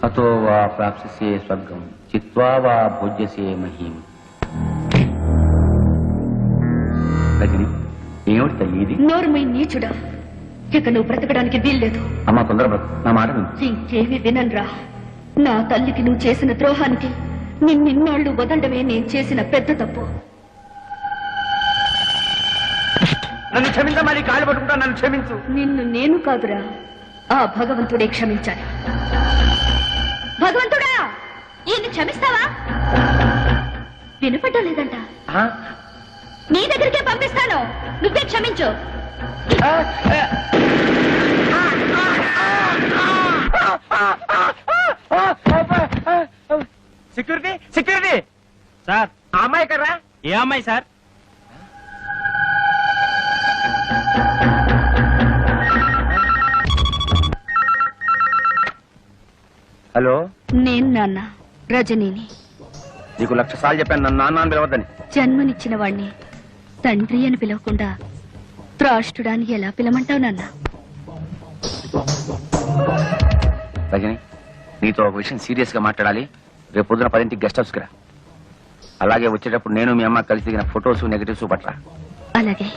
హతో వా ప్రాప్స్యసే స్వర్గం చిత్వా వా భోజ్యసే మహీం. రజని, ఏమిటి తల్లి ఇది? నోరుమై నీచుడా, ఇక నువ్వు బ్రతకడానికి వీల్లేదు. అమ్మా తొందర బ్రతు, నా మాట విను. ఇంకేమి వినన్రా. నా తల్లికి నువ్వు చేసిన ద్రోహానికి నిన్నిన్నాళ్లు వదలడమే నేను చేసిన పెద్ద తప్పు. నన్ను క్షమించమా, నీ కాళ్ళు పట్టుకుంటా, నన్ను క్షమించు. నిన్ను నేను కాదురా, ఆ భగవంతుడే క్షమించాలి. భగవంతుడా, ఈయన్ని క్షమిస్తావా? వినపడ్డం లేదంట. నీ దగ్గరికే పంపిస్తాను, నువ్వే క్షమించు. సెక్యూరిటీ సెక్యూరిటీ సార్, ఆ అమ్మాయి కర్రా? ఏ అమ్మాయి సార్? హలో, నేను నాన్న రజనీని. నీకు 1,00,000 సార్లు చెప్పాను నన్ను నాన్న అని పిలవద్దని. జన్మనిచ్చిన వాణ్ణి తండ్రి అని పిలవకుండా త్రాష్టుడాన్ని ఎలా పిలమంటావు నాన్న? రజని, నీతో ఒక విషయం సీరియస్ గా మాట్లాడాలి. రేపు పొద్దున 10ంటికి గెస్ట్ హౌస్కి రా. అలాగే వచ్చేటప్పుడు నేను మీ అమ్మ కలిసి దిగిన ఫొటోస్ నెగటివ్స్ పట్ల. అలాగే.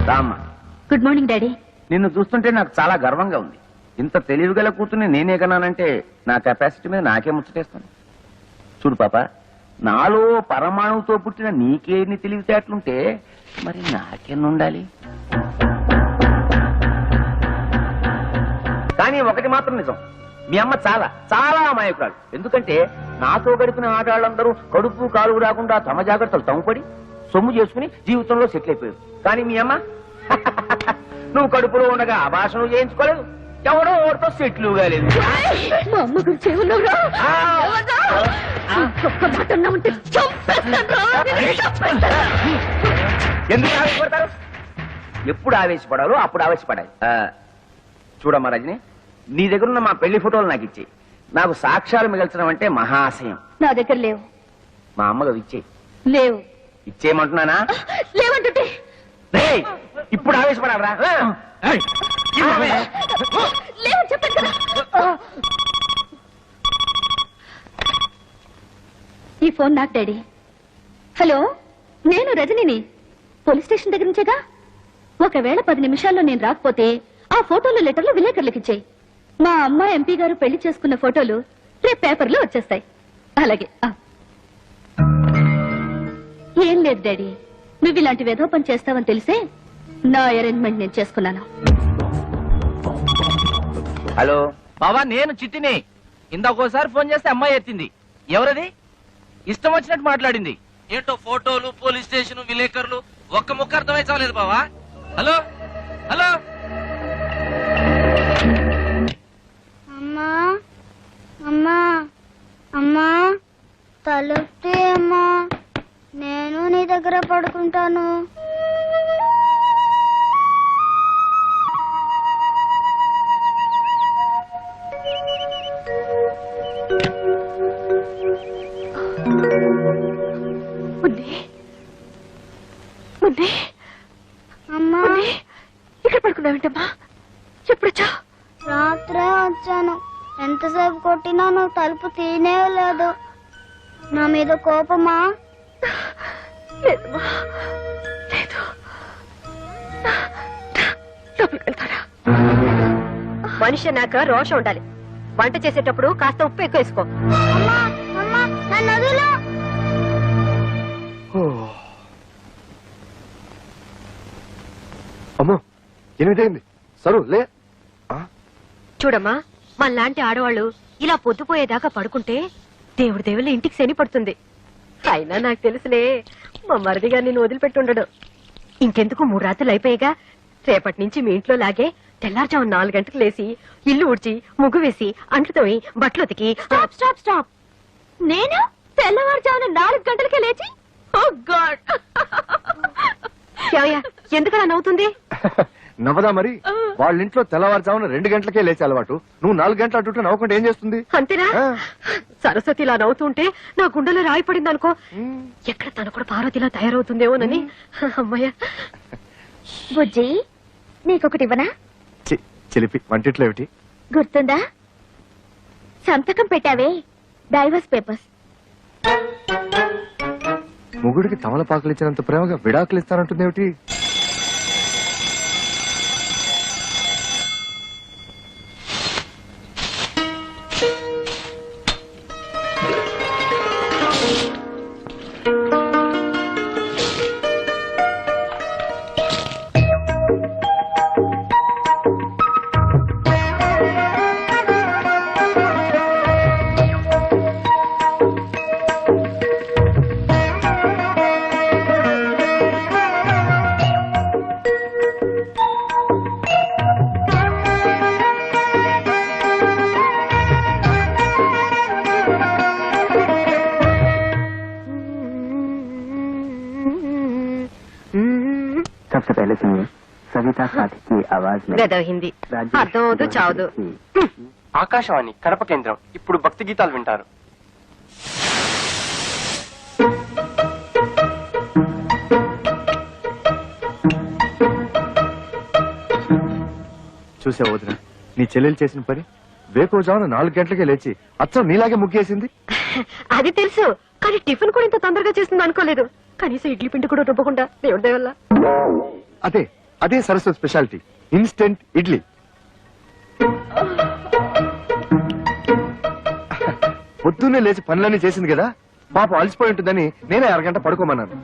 రామ్మా. Good morning daddy. నిన్ను చూస్తుంటే నాకు చాలా గర్వంగా ఉంది. ఇంత తెలివిగల కూతుర్ని నేనే కన్నానంటే నా కెపాసిటీ మీద నాకే ముచ్చటేస్తాను. చూడు పాప, నాలో పరమాణువుతో పుట్టిన నీకేన్ని తెలివితేటలుంటే మరి నాకెన్ని ఉండాలి? కానీ ఒకటి మాత్రం నిజం, మీ అమ్మ చాలా చాలా అమాయకురాలు. ఎందుకంటే నాతో గడిపిన ఆటగాళ్ళందరూ కడుపు కాలు రాకుండా తమ జాగ్రత్తలు తమ్ముపడి సొమ్ము చేసుకుని జీవితంలో సెటిల్ అయిపోయారు. కానీ మీ అమ్మ నువ్వు కడుపులో ఉండగా అభాషణ చేయించుకోలేదు, ఎవడో ఓడితో సెటిల్ కాలేదు. మా అమ్మ గురించి ఏమన్నావురా? ఎందుకు ఆవేశపడతారు? ఎప్పుడు ఆవేశపడాలో అప్పుడు ఆవేశపడాలి. చూడమ్మా రజని, నీ దగ్గరున్న మా పెళ్లి ఫోటోలు నాకు ఇచ్చేయి. నాకు సాక్ష్యాలు మిగల్చడం అంటే మహాశయం. నా దగ్గర లేవు. మా అమ్మగా ఇచ్చేయి. లేవు. ఇచ్చేయమంటున్నానా? లేవంటుంటే ఇప్పుడు ఆవేశపడాలరా? లేవని చెప్పాను కదా. ఈ ఫోన్ నాకు డాడీ. హలో, నేను రజనిని. పోలీస్ స్టేషన్ దగ్గర నుంచేగా. ఒకవేళ 10 నిమిషాల్లో నేను రాకపోతే ఆ ఫోటోలు లెటర్లు విలేకరులకు ఇచ్చేయి. మా అమ్మ ఎంపీ గారు పెళ్లి చేసుకున్న ఫోటోలు రేపు పేపర్లో వచ్చేస్తాయి. అలాగే. ఏం లేదు డాడీ, నువ్వు ఇలాంటి వెధవ పని చేస్తావని తెలిసే నా అరేంజ్మెంట్ నేను చేసుకున్నాను. హలో బావా, నేను చిట్టిని. ఇందాకోసారి ఫోన్ చేస్తే అమ్మాయి ఎత్తింది. ఎవరది? ఇష్టం వచ్చినట్టు మాట్లాడింది. ఏంటో ఫోటోలు, పోలీస్ స్టేషన్, విలేకరులు, ఒక్క ముక్క అర్థమై చాలేదు బావా. Hello hello. అమ్మా అమ్మా అమ్మా, తలుపుతే అమ్మా, నేను నీ దగ్గర పడుకుంటాను. అమ్మా, ఇక్కడ పడుకున్నావేంటమ్మా? ఎప్పుడొచ్చా? రాత్రే వచ్చాను. ఎంతసేపు కొట్టినా నువ్వు తలుపు తీనే లేదు. నా మీద కోపమా? లేదమ్మా, లేదు. లోపలికి వెళ్తారా? మనిషి అన్నాక రోషం ఉండాలి. వంట చేసేటప్పుడు కాస్త ఉప్పు ఎక్కువ వేసుకో. అమ్మా అమ్మా, నన్ను వదిలు. అమ్మో, 8 అయింది. సరు లే. చూడమ్మా, మనలాంటి ఆడవాళ్ళు ఇలా పొద్దుపోయేదాకా పడుకుంటే దేవుడి దేవుళ్ళ ఇంటికి శని పడుతుంది. అయినా నాకు తెలుసులే, మా మరిదిగా నిన్ను వదిలిపెట్టుండడు. ఇంకెందుకు 3 రాత్రులు అయిపోయాగా. రేపటి నుంచి మీ ఇంట్లో లాగే తెల్లారుజాము 4 గంటలకు లేసి ఇల్లు ఊడ్చి ముగ్గు వేసి అంట్లు తోమి బట్టలు ఉతికి. Stop stop stop. నేను తెల్లవారుజామున 4 గంటలకే లేచి? ఓ గాడ్! ఎందుకలా నవ్వుతుంది? నవ్వదా మరి? వాళ్ళ ఇంట్లో తెల్లవారుజామున 2 గంటలకే లేచే అలవాటు. నువ్వు 4 గంటల అటు నవ్వకుండా ఏం చేస్తుంది? అంతేనా? ఆ. సరస్వతి ఇలా నవ్వుతుంటే నా గుండెలో రాయి పడింది అనుకో. ఎక్కడ తను కూడా పార్వతిలా తయారవుతుందేమోనని. అమ్మయ్య. బుజ్జి నీకొకటి ఇవ్వనా? చిలిపి వంటిట్లో ఏమిటి? గుర్తుందా? సంతకం పెట్టావే, డైవర్స్ పేపర్స్. మొగుడికి తమలపాకులు ఇచ్చినంత ప్రేమగా విడాకులు ఇస్తానంటుంది ఏమిటి? सबसे पहले सुनिए सविता साथी की आवाज में గద హిందీ అర్థం అవుతూ చావదు. ఆకాశవాణి కడప కేంద్రం ఇప్పుడు భక్తి గీతాలు వింటారు. చూసా వదిన, నీ చెల్లెలు చేసిన పని. వేకోజామున 4 గంటలకే లేచి అచ్చం నీలాగే ముగ్గేసింది. అది తెలుసు, కానీ టిఫిన్ కూడా ఇంత తొందరగా చేస్తుంది అనుకోలేదు. కనీసం ఇడ్లీ పిండి కూడా రుబ్బకుండా దేవుడి దయ వల్ల. అదే అదే సరస్వతి స్పెషాలిటీ, ఇన్స్టెంట్ ఇడ్లీ. పొద్దున్నే లేచి పనులన్నీ చేసింది కదా, పాపం అలసిపోయి ఉంటుందని నేనే అరగంట పడుకోమన్నాను.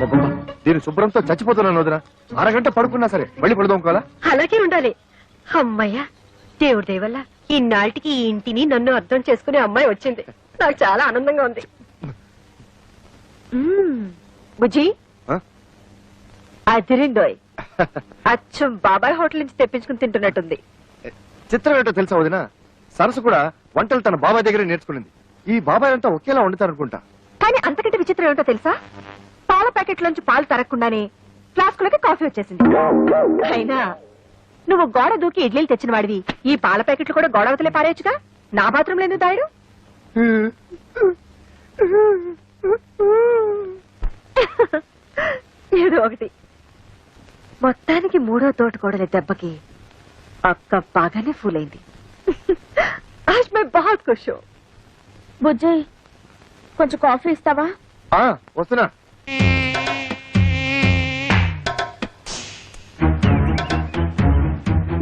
అబ్బబ్బా, దీని శుభ్రంతో చచ్చిపోతున్నాను వదిన. అరగంట పడుకున్నా సరే మళ్ళీ పడుకోవాలా? అలాగే ఉండాలి. అమ్మయ్య, దేవుడి దయ వల్ల ఇన్నాళ్ళకి ఈ ఇంటిని నన్ను అర్థం చేసుకునే అమ్మాయి వచ్చింది. నాకు చాలా ఆనందంగా ఉంది. బుజ్జి ఆ? అదిరిందోయ్. అచ్చం బాబాయ్ హోటల్ నుంచి తెప్పించుకుని తింటున్నట్టుంది. చిత్రం ఏంటో తెలుసా వదిన, సరస్సు కూడా వంటలు తన బాబాయ్ దగ్గరే నేర్చుకునింది. ఈ బాబాయ్ అంతా ఒకేలా వండుతారనుకుంటా. కానీ అంతకంటే విచిత్రం ఏమిటో తెలుసా? పాల ప్యాకెట్ లోంచి పాలు తరగకుండానే ఫ్లాస్కులకి కాఫీ వచ్చేసింది. అయినా నువ్వు గోడ దూకి ఇడ్లీలు తెచ్చిన వాడివి, ఈ పాల ప్యాకెట్లు కూడా గోడవతలే పారేయచ్చుగా. నా బాత్రూమ్ లేదు దాయుడు. ఏదో ఒకటి. మొత్తానికి 3వ తోటకోడలి దెబ్బకి అక్క బాగానే ఫూల్ అయింది. ఆజ్ మై బహుత్ ఖుష్ హూ. బుజ్జి కొంచెం కాఫీ ఇస్తావా? వస్తున్నా.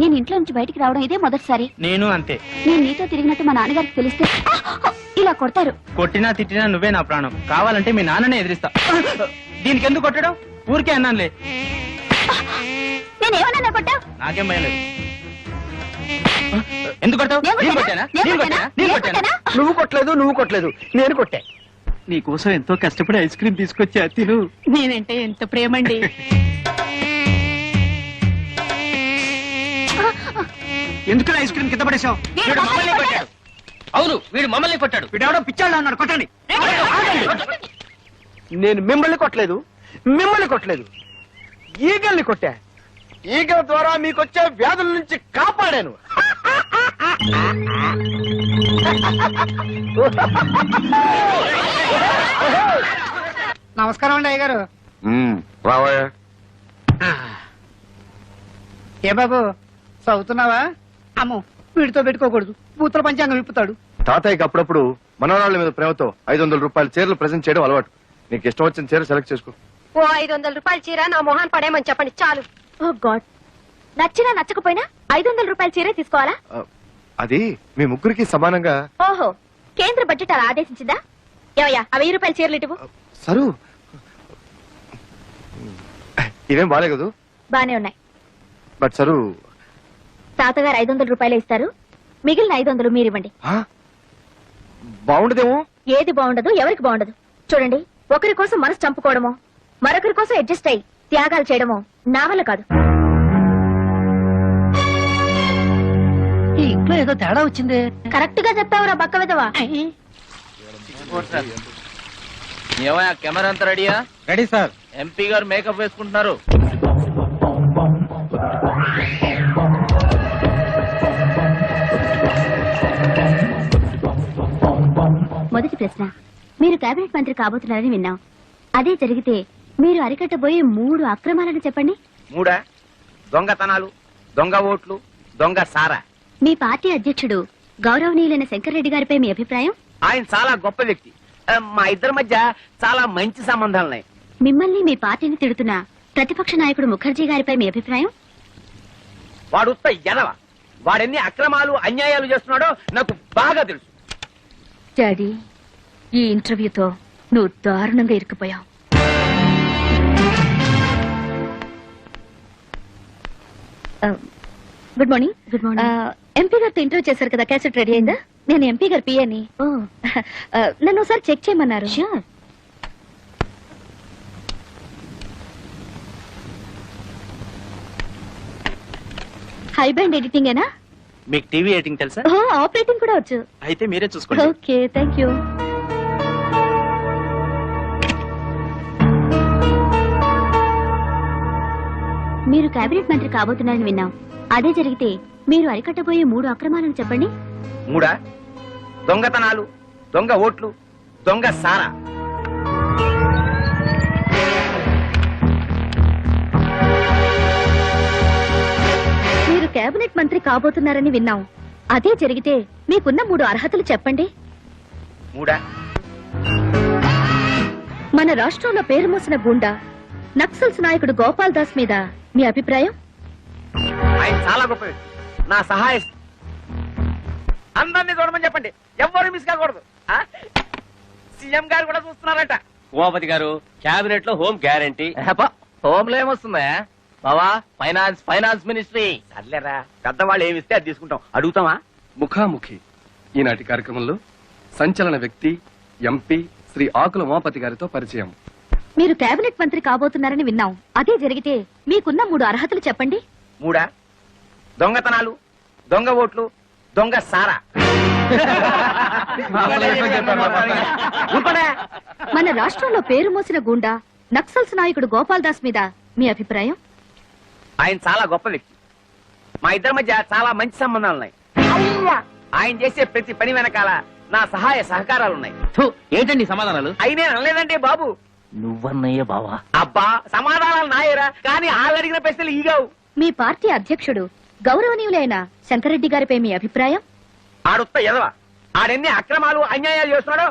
నేను ఇంట్లో నుంచి బయటికి రావడం ఇదే మొదటిసారి. నేను అంతే. నేను నీతో తిరిగినట్టు మా నాన్నగారికి తెలిస్తే ఇలా కొడతారు. కొట్టినా తిట్టినా నువ్వే నా ప్రాణం. కావాలంటే మీ నాన్ననే ఎదిరిస్తా. దీనికి ఎందుకు కొట్టడం? ఊరికే అన్నానులే. నేనేమన్నా కొట్టా? నాకేం భయం లేదు. ఎందుకు కొట్టావు? నేను కొట్టానా? నేను కొట్టానా? నేను కొట్టానా? నువ్వు కొట్టలేదు నేను కొట్టా. నీకోసం ఎంతో కష్టపడి ఐస్ క్రీమ్ తీసుకొచ్చా, తిను. నేనంటే ఎంత ప్రేమండి. ఎందుకు ఐస్ క్రీమ్ కింద పడేశావు? వీడు మమ్మల్ని కొట్టాడు. అవును, వీడు మమ్మల్ని కొట్టాడు. వీడెవడో పిచ్చాడు అన్నాడు. కొట్టండి. నేను మిమ్మల్ని కొట్టలేదు, ఈగల్ని కొట్టా. ఈగల ద్వారా మీకొచ్చే వ్యాధుల నుంచి కాపాడాను. నమస్కారం అండి అయ్యగారు. రావయ్యా. ఏ బాబు చదువుతున్నావా? అమ్మో, వీడితో పెట్టుకోకూడదు, బూతుల పంచాంగం విప్పుతాడు. తాతయ్యకి అప్పుడప్పుడు మనవరాళ్ళ మీద ప్రేమతో 500 రూపాయల చీరలు ప్రెజెంట్ చేయడం అలవాటు. నీకు ఇష్టం వచ్చిన చీర సెలెక్ట్ చేసుకో. ఓ 500 రూపాయల చీర నా మొహాన్ పడేయమని చెప్పండి చాలు. ఓ గాడ్, నచ్చినా నచ్చకపోయినా 500 రూపాయల చీరే తీసుకోవాలా? అది మీ ముగ్గురికి సమానంగా. ఓహో, కేంద్ర బడ్జెట్ అలా ఆదేశించిందా? ఏవయ్యా, ఆ 1000 రూపాయల చీరలు ఇటువు. సరు, ఇవేం బాలేదు. బానే ఉన్నాయి. బట్ సరు, తాతగారు 500 రూపాయలే ఇస్తారు, మిగిలిన 500 మీరివ్వండి. బాగుండదేమో. ఏది బాగుండదు, ఎవరికి బాగుండదు. చూడండి, ఒకరి కోసం మనసు చంపుకోవడమో, మరొకరి కోసం అడ్జస్ట్ అయ్యి త్యాగాలు చేయడమో నా వల్ల కాదు. ఈ ఇంట్లో ఏదో తేడా వచ్చింది. కరెక్ట్ గా చెప్పావురా బక్క విధవా. ఏమయ్యా కెమెరా అంతా రెడీయా? Ready sir. ఎంపీ గారు మేకప్ వేసుకుంటున్నారు. మొదటి ప్రశ్న, మీరు కేబినెట్ మంత్రి కాబోతున్నారని విన్నాం. అదే జరిగితే మీరు అరికట్టబోయే 3 అక్రమాలను చెప్పండి. 3 దొంగతనాలు, దొంగ ఓట్లు, దొంగ సారా. మీ పార్టీ అధ్యక్షుడు గౌరవనీయులైన శంకర్రెడ్డి గారిపై మీ అభిప్రాయం? ఆయన చాలా గొప్ప వ్యక్తి. మా ఇద్దరి మధ్య చాలా మంచి సంబంధాలున్నాయి. మిమ్మల్ని మీ పార్టీని తిడుతున్న ప్రతిపక్ష నాయకుడు ముఖర్జీ గారిపై మీ అభిప్రాయం? వాడు ఉత్త ఎదవ. వాడెన్ని అక్రమాలు అన్యాయాలు చేస్తున్నాడో నాకు బాగా తెలుసు. డాడీ, ఈ ఇంటర్వ్యూతో నువ్వు దారుణంగా ఇరుక్కుపోయావు. Good morning. Good morning. MP గారితో ఇంటర్వ్యూ చేశారు కదా, క్యాసెట్ రెడీ అయిందా? నేను ఎంపీ గారి పియని. నన్ను ఒకసారి చెక్ చేయమన్నారు. ష్యూర్. హై బ్యాండ్ ఎడిటింగ్ ఏనా? మీకు టీవీ ఎడిటింగ్ తెలుసా? ఆపరేటింగ్ కూడా వచ్చు. అయితే మీరే చూసుకోండి. Okay, thank you. మీరు కేబినెట్ మంత్రి కాబోతున్నారని విన్నాం. అదే జరిగితే మీరు అరికట్టబోయే 3 అక్రమాలను చెప్పండి. 3 దొంగతనాలు, దొంగ ఓట్లు, దొంగ సారా. మీరు కేబినెట్ మంత్రి కాబోతున్నారని విన్నాం. అదే జరిగితే మీకున్న 3 అర్హతలు చెప్పండి. 3 మన రాష్ట్రంలో పేరు మోసిన గుండా నక్సల్స్ నాయకుడు గోపాల్ దాస్ మీద మీ అభిప్రాయం? ఆయన చాలా గొప్ప వ్యక్తి. నా సహాయ అందరినీ చూడమని చెప్పండి. ఎవరు మిస్ కాకూడదు. సీఎం గారు కూడా చూస్తున్నారట. ఉమాపతి గారు, క్యాబినెట్ లో హోమ్ గ్యారంటీ. హోంలో ఏమొస్తుందా బావా? Finance ministry. సర్లేరా, పెద్దవాళ్ళు ఏమిస్తే అది తీసుకుంటాం. అడుగుతామా? ముఖాముఖి ఈనాటి కార్యక్రమంలో సంచలన వ్యక్తి ఎంపీ శ్రీ ఆకుల ఉమాపతి గారితో పరిచయం. మీరు కేబినెట్ మంత్రి కాబోతున్నారని విన్నాం. అదే జరిగితే మీకున్న 3 అర్హతలు చెప్పండి. 3 దొంగతనాలు, దొంగ ఓట్లు, దొంగ సారా. ఊరుకోనే. మన రాష్ట్రంలో పేరు మోసిన గుండా నక్సల్స్ నాయకుడు గోపాల్ దాస్ మీద మీ అభిప్రాయం? ఆయన చాలా గొప్ప వ్యక్తి. మా ఇద్దరి మధ్య చాలా మంచి సంబంధాలున్నాయి. ఆయన చేసే ప్రతి పని వెనకాల నా సహాయ సహకారాలున్నాయి. ఏంటండి సమాధానాలు? అయినే అనలేదండి బాబు. నువ్వన్నయ్య బావా. అబ్బా, సమాధానాలు నాయరా, కానీ వాళ్ళు అడిగిన ప్రశ్నలు ఈగావు. మీ పార్టీ అధ్యక్షుడు గౌరవనీయులైన శంకర్రెడ్డి గారిపై మీ అభిప్రాయం? ఆడొత్త ఎదవ. ఆడెన్ని అక్రమాలు అన్యాయాలు చేస్తున్నాడో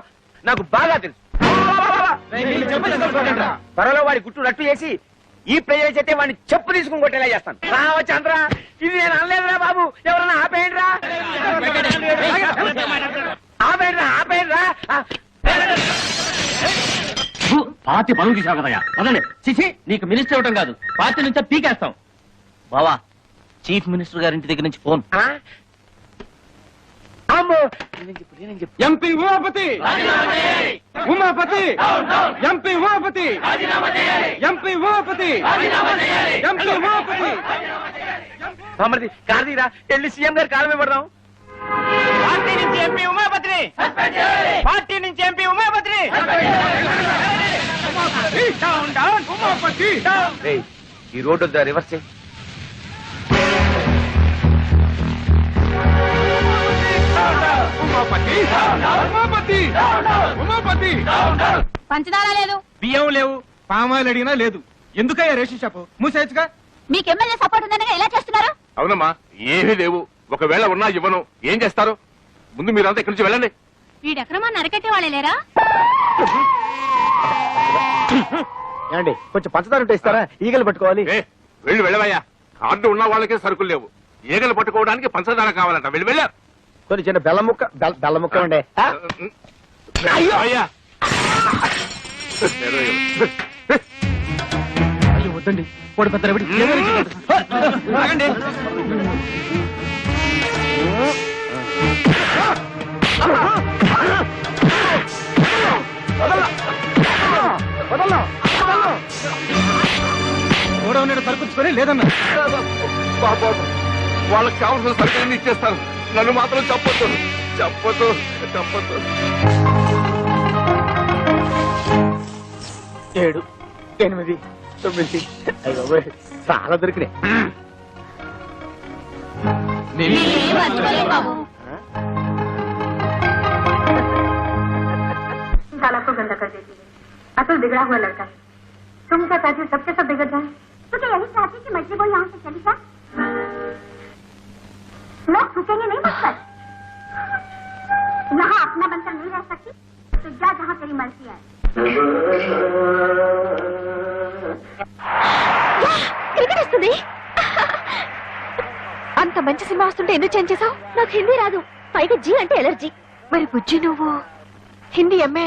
నాకు బాగా తెలుసు. త్వరలో వాడి గుట్టు రట్టు చేసి ఈ ప్రజలు చెప్తే వాడిని చెప్పు తీసుకుని కొట్టేలా చేస్తాను. రావచ్చంద్ర, ఇది నేను అనలేదురా బాబు. ఎవరన్నా ఆపేయండిరా, ఆపేయండిరా, ఆపేయండిరా. పార్టీ పనులు తీసావు కదయ్యా. అదండి చిచి, నీకు మినిస్టర్ ఇవ్వటం కాదు, పార్టీ నుంచే పీకేస్తాం. బావా, చీఫ్ మినిస్టర్ గారి ఇంటి దగ్గర నుంచి ఫోన్. అమ్మో, MP Umapathi, Umapathi, MP Umapathi, MP Umapathi, MP Umapathi. మరి కాదీరా, వెళ్ళి సీఎం గారి కాలమే పడదాం. పార్టీ నుంచి ఎంపీ ఉమాపతిని, పార్టీ నుంచి ఎంపీ ఉమాపతిని. ఏయ్, ఈ రోడ్డు వద్ద రివర్స్ చేయి. పంచదార లేదు, బియ్యం లేవు, పామాయిల్ అడిగినా లేదు. ఎందుకయ్యా రేషన్ షాపు మూసేయచ్చుగా? మీకు ఎమ్మెల్యే సపోర్ట్ ఉందనగా ఎలా చేస్తున్నారు? అవునమ్మా, ఏమీ లేవు. ఒకవేళ ఉన్నా ఇవ్వను. ఏం చేస్తారు? ముందు మీరంతా ఇక్కడి నుంచి వెళ్ళండి. వీడి అక్రమాన్ని అరకట్టే వాళ్ళే లేరా? ఏమండి, కొంచెం పంచదార ఉంటే ఇస్తారా? ఈగలు పట్టుకోవాలి. వెళ్ళి వెళ్ళవయ్యా. కార్డు ఉన్న వాళ్ళకే సరుకులు లేవు. ఈగలు పట్టుకోవడానికి పంచదార కావాలంట. వెళ్ళి వెళ్ళా. కొన్ని చిన్న బెల్లం ముక్క, బెల్లం ముక్క ఉండే. అయ్యా, వద్దండి, వాడు పెద్ద రవిడి. గోడౌన్ సరుకుచ్చుకొని లేదన్నా. వాళ్ళకి కావాల్సిన సరుకులన్నీ ఇచ్చేస్తాను. నన్ను మాత్రం చెప్పొద్దు, చెప్పొద్దు, చెప్పొద్దు. 7, 8, 9 అయ్య బాబోయ్, చాలా దొరికినాయి. साला को गंदा कर देती है। असल बिगड़ा हुआ लड़का है। तुम क्या चाहती हो सबके सब बिगड़ जाए? तो क्या यही चाहती कि मर्जी वो यहाँ से चली जाए? लोग रुकेंगे नहीं मुझ पर। यहाँ अपना बनकर नहीं रह सकती तो जा जहाँ तेरी मर्जी है। క్రికెట్ వస్తుంది. అంత మంచి సినిమా వస్తుంటే ఎందుకు చేంజ్ చేసావు? నాకు హిందీ రాదు, పైగా జీ అంటే ఎలర్జీ. మరి బుజ్జి నువ్వు హిందీ ఎంఏ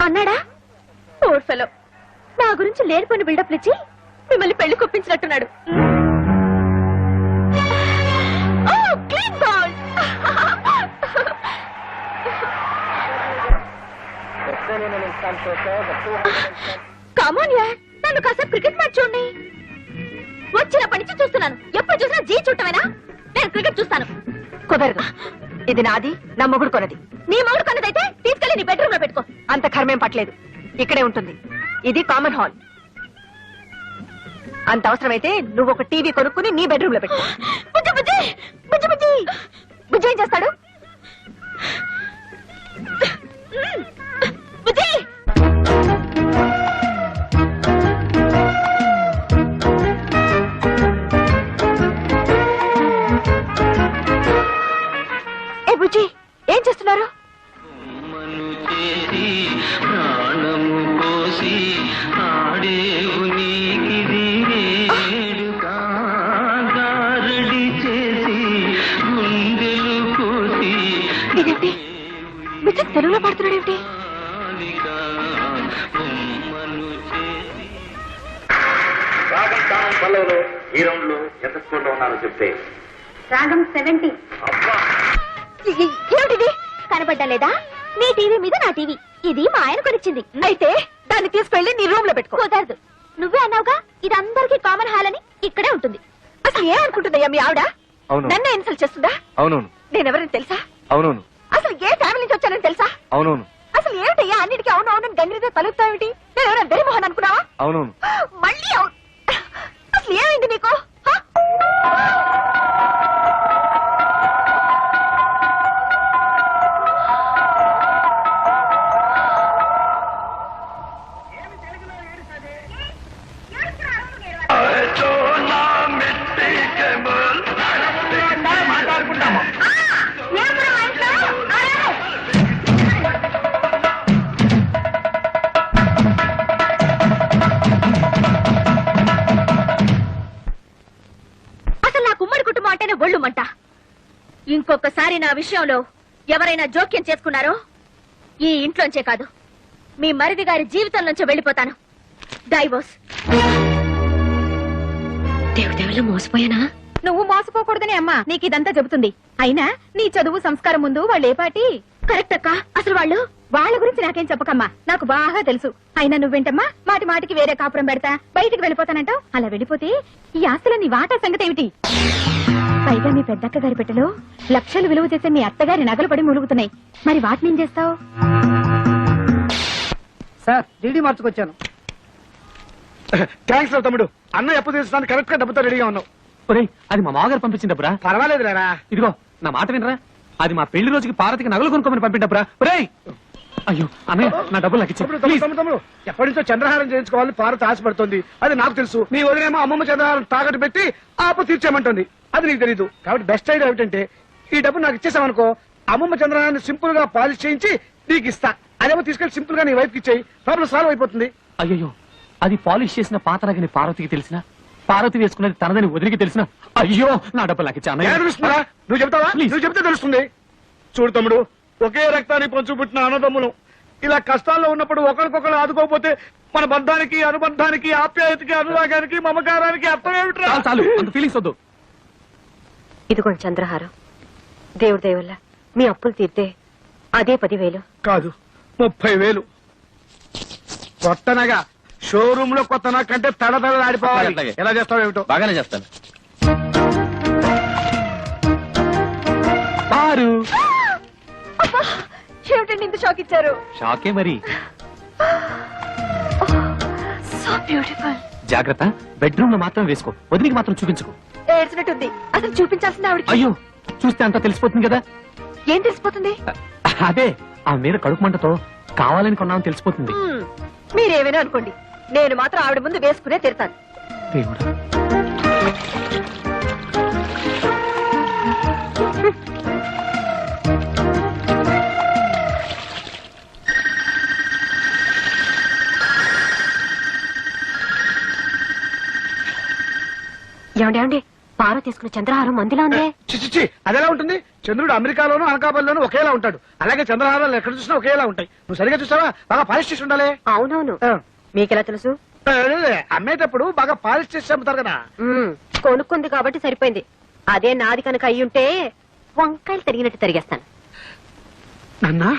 అన్నాడా? పోర్ ఫెలో, నా గురించి లేనిపోయిన బిల్డప్లు ఇచ్చి మిమ్మల్ని పెళ్లి కొప్పించినట్టున్నాడు. కామన్ యార్, నన్ను కాసేపు క్రికెట్ మ్యాచ్ చూడండి. వచ్చినప్పటి నుంచి చూస్తున్నాను, ఎప్పుడు చూసినా జీ చుట్టమేనా? నేను క్రికెట్ చూస్తాను. కుదరదు, ఇది నాది, నా మొగుడు కొన్నది. నీ మొగుడు కొన్నదైతే తీసుకెళ్లి నీ బెడ్రూమ్ లో పెట్టుకో. అంత కర్మేం పట్టలేదు, ఇక్కడే ఉంటుంది. ఇది కామన్ హాల్. అంత అవసరమైతే నువ్వు ఒక టీవీ కొనుక్కుని నీ బెడ్రూమ్ లో పెట్టుకో. బుజ్జి బుజ్జి బుజ్జి బుజ్జి బుజ్జి ఏం చేస్తాడు? బుజ్జి బుజ్జి ఏం చేస్తున్నారు? ఇదేంటి బుజ్జి తెలుగులో పాడుతున్నాడు ఏమిటి? ఈ రౌండ్ లో ఎంత స్కోర్ లో ఉన్నారో చెప్తే. రాగం 70. ఏమిటిది? కనబడ్డా లేదా? నీ టీవీ మీద నా టీవీ. ఇది మా ఆయన కొనిచ్చింది. అయితే దాన్ని తీసుకెళ్లి నీ రూమ్ లో పెట్టుకో. కుదరదు, నువ్వే అన్నావుగా ఇది అందరికీ కామన్ హాల్ అని. ఇక్కడే ఉంటుంది. అసలు ఏమనుకుంటుందయ్యా మీ ఆవిడ? నన్ను ఇన్సల్ట్ చేస్తుందా? అవునవును. నేనెవరని తెలుసా? అవునవును. అసలు ఏ ఫ్యామిలీ నుంచి వచ్చానని తెలుసా? అవునవును. అసలు ఏమిటయ్యా అన్నిటికీ అవును అవును గంగిరితో తలుపుతావేంటి? నేను ఎవరైనా వెరిమోహన్ అనుకున్నావా? అవునవును. మళ్ళీ అవును. అసలు ఏమైంది నీకు? ఒళ్ళుమంట. ఇంకొకసారి నా విషయంలో ఎవరైనా జోక్యం చేసుకున్నారో ఈ ఇంట్లోంచే కాదు మీ మరిది గారి జీవితం నుంచి వెళ్ళిపోతాను. డైవోర్స్. దేవుడేవలో మోసపోయానా? నువ్వు మోసపోకూడదని అమ్మా నీకు ఇదంతా చెబుతుంది. అయినా నీ చదువు సంస్కారం ముందు వాళ్ళు ఏ పాటి? కరెక్ట్ అక్క. అసలు వాళ్ళ గురించి నాకేం చెప్పకమ్మా, నాకు బాగా తెలుసు. అయినా నువ్వేంటమ్మా మాటి మాటికి వేరే కాపురం పెడతా బయటికి వెళ్ళిపోతానంటావు. అలా వెళ్ళిపోతే ఈ ఆస్తుల నీ వాటా సంగతి ఏమిటి? పైగా మీ పెద్దక్క గారి పెట్టెలో లక్షలు విలువ చేసే మీ అత్తగారి నగలు పడి ములుగుతున్నాయి. మరి వాటిని ఏం చేస్తావు? Sir DD మార్చుకొచ్చాను. థ్యాంక్స్ రా తమ్ముడు, అన్న ఎప్పుడు తీసుకున్నాను కరెక్ట్ గా డబ్బుతో రెడీగా ఉన్నావు. అది మా మామగారు పంపించిన డబ్బురా. పర్వాలేదు రా. ఇదిగో నా మాట వినరా, అది మా పెళ్లి రోజుకి పార్వతికి నగలు కొనుక్కోమని పంపిండప్పురా. అయ్యో అన్నయ్య, నా డబ్బులు నాకు ఇచ్చి. తమ్ముడు ఎప్పటి నుంచో చంద్రహారం చేయించుకోవాలని పార్వతి ఆశపడుతుంది. అది నాకు తెలుసు. నీ వదిలేమో అమ్మమ్మ చంద్రహారం తాకట్టు పెట్టి ఆపు తీర్చేయమంటుంది. అది నీకు తెలీదు. కాబట్టి బెస్ట్ ఐడియా ఏమిటంటే ఈ డబ్బు నాకు ఇచ్చేసామనుకో, అమ్మమ్మ చంద్రహారాన్ని సింపుల్ గా పాలిష్ చేయించి నీకు ఇస్తా. అదేమో తీసుకెళ్లి సింపుల్ గా నీ వైఫ్ కి ఇచ్చేయి, ప్రాబ్లం సాల్వ్ అయిపోతుంది. అయ్యో, అది పాలిష్ చేసిన పాత నగని పార్వతికి తెలిసిన, పార్వతి వేసుకున్నది తనదని వదిలికి తెలిసిన, అయ్యో నా డబ్బులు నాకు ఇచ్చా. తెలుస్తుందా? నువ్వు చెప్తావా? నువ్వు చెప్తే తెలుస్తుంది. చూడు తమ్ముడు, ఒకే రక్తాన్ని పంచు పుట్టిన అన్నదమ్ములు ఇలా కష్టాల్లో ఉన్నప్పుడు ఒకరికొకరు ఆదుకోకపోతే మన బంధానికి, అనుబంధానికి, ఆప్యాయతకి, అనురాగానికి, మమకారానికి అర్థం ఏమిట్రా? చాలు అంత ఫీలింగ్స్ వద్దు. ఇదిగోండి చంద్రహారం. దేవుడి దయ వల్ల మీ అప్పులు తీర్తే అదే 10,000 కాదు 30,000. కొత్తనగా షోరూమ్ లో కొత్త కంటే తడతడ ఆడిపోవాలి. ఎలా చేస్తావు ఏమిటో? బాగానే చేస్తాను. ఏమిటండి ఇంత షాక్ ఇచ్చారు? షాకే మరి. బ్యూటిఫుల్. జాగ్రత్త, బెడ్రూమ్ లో మాత్రం వేసుకో, వదిలికి మాత్రం చూపించుకో. ఏడ్చినట్టుంది. అసలు చూపించాల్సింది ఆవిడకి. అయ్యో, చూస్తే అంతా తెలిసిపోతుంది కదా. ఏం తెలిసిపోతుంది? అదే, ఆ మీద కడుపు మంటతో కావాలని కొన్నామని తెలిసిపోతుంది. మీరేమైనా అనుకోండి, నేను మాత్రం ఆవిడ ముందు వేసుకునే తిడతాను. దేవుడా. ఏమండి, పార తీసుకున్న చంద్రహారం మందిలా ఉందే. చిచ్చి, అదెలా ఉంటుంది? చంద్రుడు అమెరికాలోను అనకాపల్లిలోను ఒకేలా ఉంటాడు. అలాగే చంద్రహారాలు ఎక్కడ చూసినా ఒకేలా ఉంటాయి. నువ్వు సరిగా చూసావా? బాగా పాలిష్ చేసి ఉండాలి. అవునవును. మీకెలా తెలుసు? అమ్మేటప్పుడు బాగా పాలిష్ చేసి అమ్ముతారు కదా. కొనుక్కుంది కాబట్టి సరిపోయింది. అదే నాది కనుక అయ్యుంటే వంకాయలు తరిగినట్టు తరిగేస్తాను. నాన్నా,